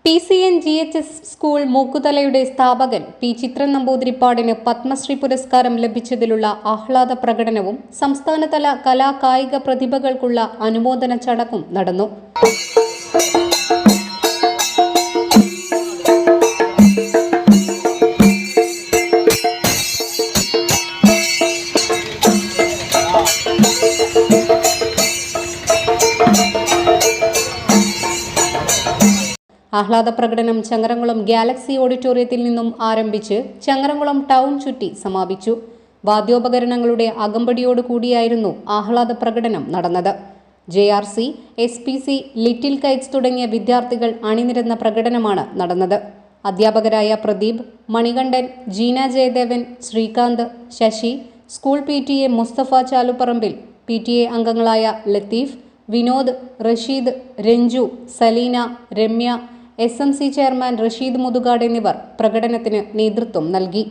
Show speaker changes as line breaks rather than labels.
PCN-GHS school മൂക്കുതലയുടെ സ്ഥാപകൻ P. Chithran നമ്പൂതിരിപ്പാടിന് Padmashri പുരസ്കാരം ലഭിച്ചതിലുള്ള ആഹ്ലാദ പ്രകടനവും സംസ്ഥാനതല കലാകായിക പ്രതിഭകൾക്കുള്ള അനുമോദന ചടങ്ങും നടന്നു. ആഹ്ലാദ പ്രകടനം ചങ്ങരംകുളം ഗാലക്സി ഓഡിറ്റോറിയത്തിൽ നിന്നും ആരംഭിച്ച് ചങ്ങരംകുളം ടൗൺ ചുറ്റി സമാപിച്ചു. വാദ്യോപകരണങ്ങളുടെ അകമ്പടിയോടുകൂടിയായിരുന്നു ആഹ്ലാദ പ്രകടനം നടന്നത്. JRC, SPC, ലിറ്റിൽ കൈറ്റ്സ് തുടങ്ങിയ വിദ്യാർത്ഥികൾ അണിനിരന്ന പ്രകടനമാണ് നടന്നത്. അധ്യാപകരായ Pradeep, Manikandan, Jeena Jayadevan, Sreekanth, Sasi, school PTA Musthafa Chaluparambil, PTA അംഗങ്ങളായ ലത്തീഫ്, വിനോദ്, റഷീദ്, രഞ്ജു, സലീന, രമ്യ, SMC ചെയർമാൻ റഷീദ് മുതുകാട് എന്നിവർ പ്രകടനത്തിന് നേതൃത്വം നൽകി.